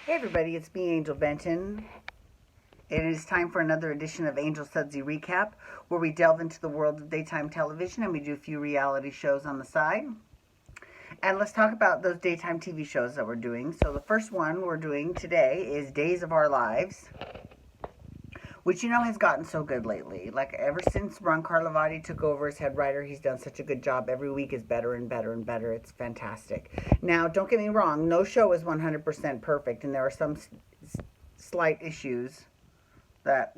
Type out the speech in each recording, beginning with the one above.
Hey everybody, it's me, Angel Benton. It is time for another edition of Angel Sudsy Recap, where we delve into the world of daytime television and we do a few reality shows on the side. And let's talk about those daytime TV shows that we're doing. So the first one we're doing today is Days of Our Lives, which has gotten so good lately. Like ever since Ron Carlivati took over as head writer, he's done such a good job. Every week is better and better and better. It's fantastic. Now, don't get me wrong, no show is 100% perfect, and there are some slight issues that,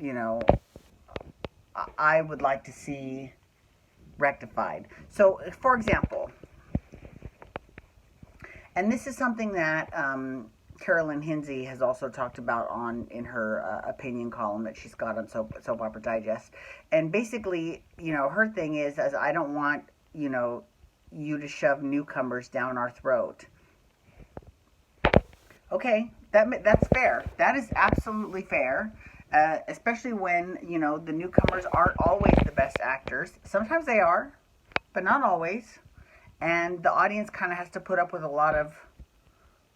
I would like to see rectified. So, for example, and this is something that Carolyn Hinsey has also talked about in her opinion column that she's got on Soap Opera Digest. And basically, her thing is, as I don't want, you to shove newcomers down our throat. Okay, that's fair. That is absolutely fair. Especially when, the newcomers aren't always the best actors. Sometimes they are, but not always. And the audience kind of has to put up with a lot of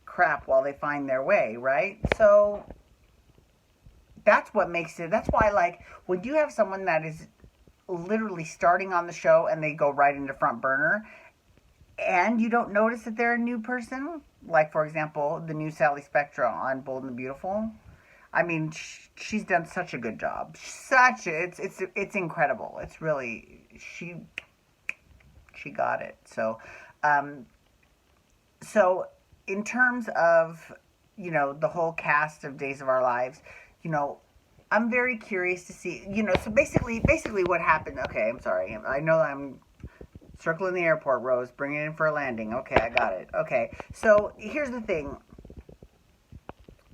crap while they find their way, right? So that's what makes it. That's why, like, when you have someone that is literally starting on the show and they go right into front burner, and you don't notice that they're a new person, like, for example, the new Sally Spectra on Bold and the Beautiful. I mean, she's done such a good job. It's incredible. It's really she got it. Um, so in terms of the whole cast of Days of Our Lives, I'm very curious to see. So basically what happened. Okay, I'm sorry. I know I'm circling the airport, Rose. Bring it in for a landing. Okay, I got it. Okay, so here's the thing.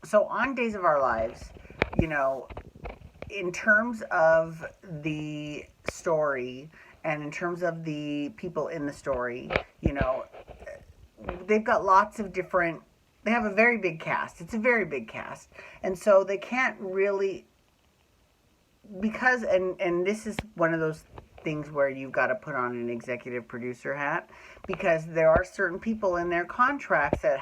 So on Days of Our Lives, in terms of the story and in terms of the people in the story, they've got lots of different. They have a very big cast. It's a very big cast, and so they can't really because and this is one of those things where you've got to put on an executive producer hat because there are certain people in their contracts that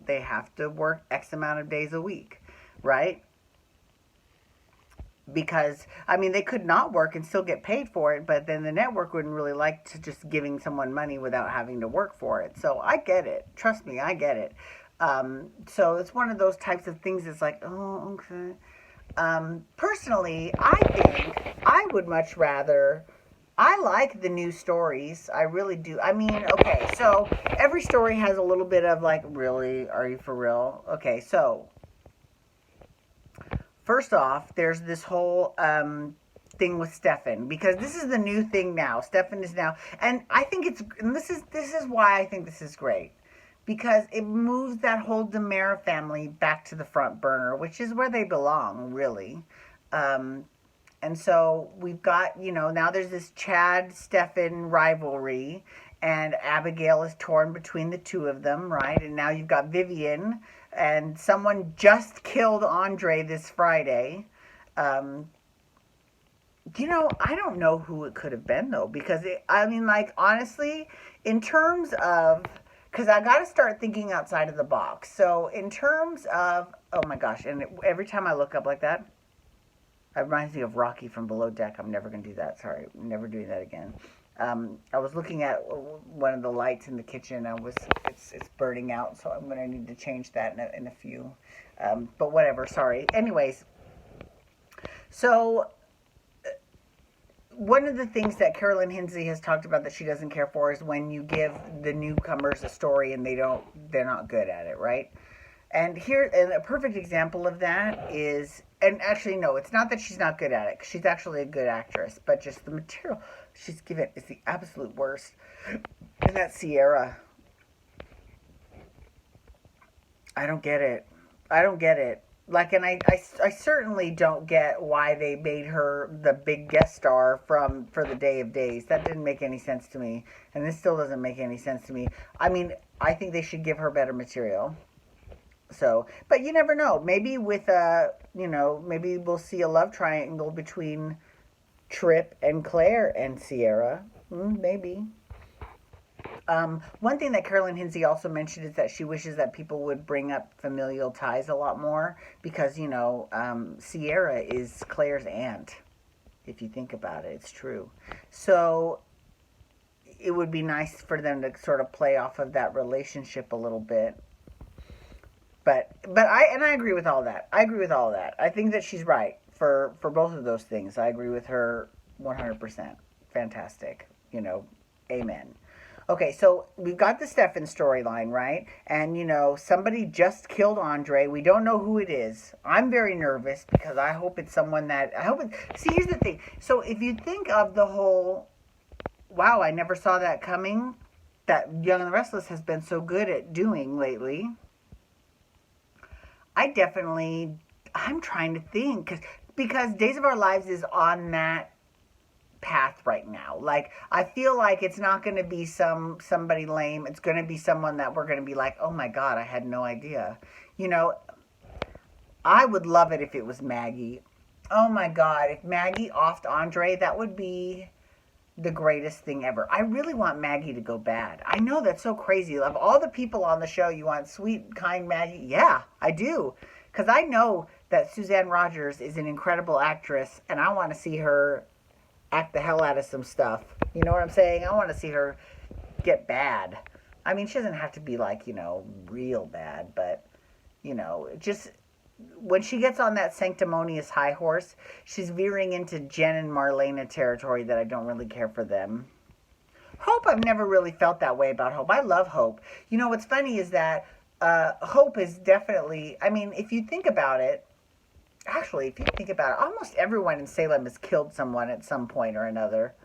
they have to work X amount of days a week, right? Because I mean they could not work and still get paid for it, but then the network wouldn't really like to just giving someone money without having to work for it. So I get it. Trust me, I get it. So it's one of those types of things that's like, oh, okay. Personally, I think I would much rather. I like the new stories. I really do. I mean, okay, so every story has a little bit of like, really? Are you for real? Okay, so first off, there's this whole thing with Stefan because this is the new thing now. Stefan is now, and I think and this is why I think this is great because it moves that whole Demera family back to the front burner, which is where they belong, really. Um, and so we've got, now there's this Chad Stefan rivalry, and Abigail is torn between the two of them, right? And now you've got Vivian, and someone just killed Andre this Friday. Um, I don't know who it could have been, though, because I mean, like, honestly, in terms of because I got to start thinking outside of the box. So in terms of, oh my gosh, and every time I look up like that, it reminds me of Rocky from Below Deck. I'm never going to do that. Sorry, I'm never doing that again. I was looking at one of the lights in the kitchen. It's burning out, so I'm going to need to change that in a few. But whatever. Sorry. Anyways, so one of the things that Carolyn Hinsey has talked about that she doesn't care for is when you give the newcomers a story and they're not good at it, right? And a perfect example of that is, and actually, no, it's not that she's not good at it. She's actually a good actress, but just the material she's given is the absolute worst. And that's Sierra. I don't get it. I don't get it. Like, and I certainly don't get why they made her the big guest star for the Day of Days. That didn't make any sense to me. And this still doesn't make any sense to me. I mean, I think they should give her better material. So, but you never know. Maybe maybe we'll see a love triangle between Trip and Claire and Sierra. Maybe. One thing that Carolyn Hinsey also mentioned is that she wishes that people would bring up familial ties a lot more because, Sierra is Claire's aunt. If you think about it, it's true. So it would be nice for them to sort of play off of that relationship a little bit. But I agree with all that. I agree with all that. I think that she's right for both of those things. I agree with her 100%. Fantastic. Amen. Okay, so we've got the Stefan storyline, right? And somebody just killed Andre. We don't know who it is. I'm very nervous because I hope it's someone that See, here's the thing. So if you think of the whole, wow, I never saw that coming, that Young and the Restless has been so good at doing lately. I'm trying to think because Days of Our Lives is on that path right now. Like, I feel like it's not going to be somebody lame. It's going to be someone that we're going to be like, oh my God, I had no idea. I would love it if it was Maggie. Oh my God, if Maggie offed Andre, that would be the greatest thing ever. I really want Maggie to go bad. I know that's so crazy. Of all the people on the show, you want sweet, kind Maggie? Yeah, I do. Because I know that Suzanne Rogers is an incredible actress, and I want to see her act the hell out of some stuff. You know what I'm saying? I want to see her get bad. I mean, she doesn't have to be like, real bad, but, just when she gets on that sanctimonious high horse, she's veering into Jen and Marlena territory that I don't really care for them. Hope, I've never really felt that way about Hope. I love Hope. What's funny is that Hope is definitely, I mean, if you think about it, almost everyone in Salem has killed someone at some point or another.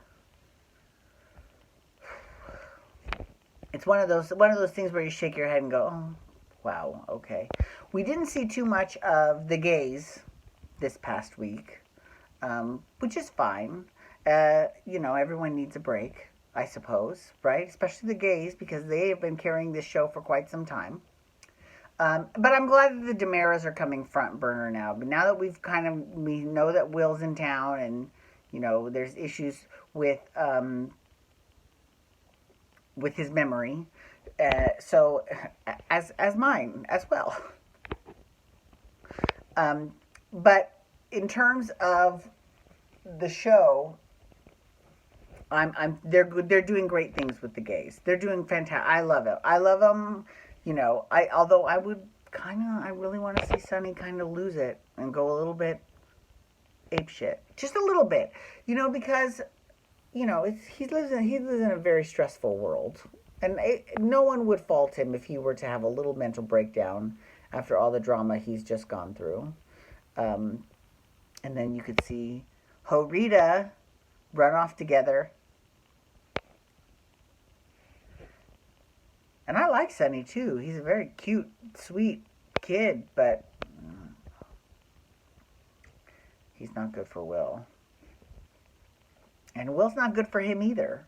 It's one of those things where you shake your head and go, oh, wow, okay. We didn't see too much of the gays this past week, which is fine. Everyone needs a break, I suppose, right? Especially the gays, because they have been carrying this show for quite some time. But I'm glad that the DiMeras are coming front burner now. But now that we know that Will's in town, and there's issues with his memory, so as mine as well. But in terms of the show, they're doing great things with the gays. They're doing fantastic. I love it. I love them. Although I really want to see Sonny kind of lose it and go a little bit apeshit, just a little bit, because he lives in a very stressful world, and no one would fault him if he were to have a little mental breakdown after all the drama he's just gone through. And then you could see Ho-Rita run off together. And I like Sonny too. He's a very cute, sweet kid, but he's not good for Will. And Will's not good for him either.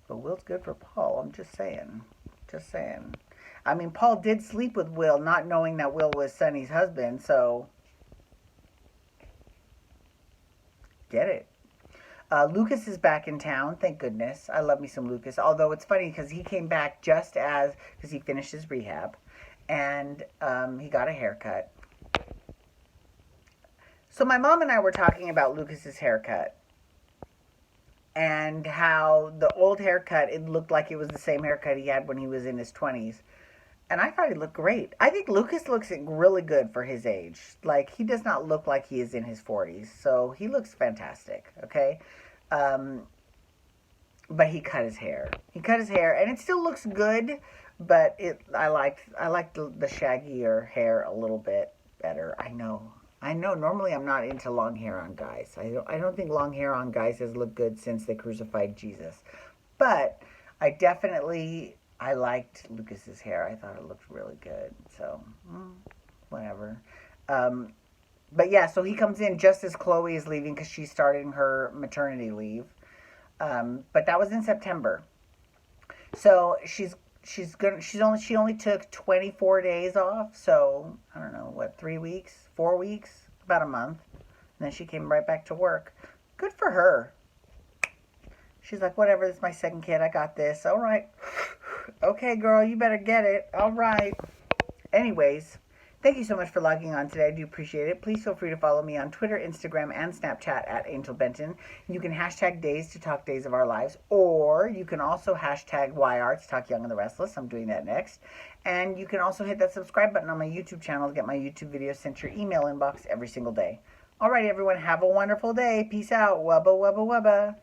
But Will's good for Paul. I'm just saying. Just saying. I mean, Paul did sleep with Will, not knowing that Will was Sonny's husband, so get it. Lucas is back in town, thank goodness. I love me some Lucas. Although it's funny because he came back because he finished his rehab, and he got a haircut. So my mom and I were talking about Lucas's haircut, and how the old haircut, it looked like it was the same haircut he had when he was in his 20s. And I thought he looked great. I think Lucas looks really good for his age. Like, he does not look like he is in his 40s. So he looks fantastic, okay? But he cut his hair. And it still looks good, but I liked the shaggier hair a little bit better. I know. Normally I'm not into long hair on guys. I don't think long hair on guys has looked good since they crucified Jesus. But I liked Lucas's hair. I thought it looked really good. So, whatever. But yeah, so he comes in just as Chloe is leaving because she's starting her maternity leave. But that was in September. So she only took 24 days off. So I don't know, 3 weeks, 4 weeks, about a month. And then she came right back to work. Good for her. She's like, whatever, this is my second kid. I got this. All right. Okay, girl, you better get it. All right. Anyways, thank you so much for logging on today. I do appreciate it. Please feel free to follow me on Twitter, Instagram, and Snapchat at Angel Benton. You can hashtag days to talk days of our lives, or you can also hashtag YR to talk Young and the Restless. I'm doing that next. And you can also hit that subscribe button on my YouTube channel to get my YouTube videos sent to your email inbox every single day. All right, everyone, have a wonderful day. Peace out. Wubba, wubba, wubba.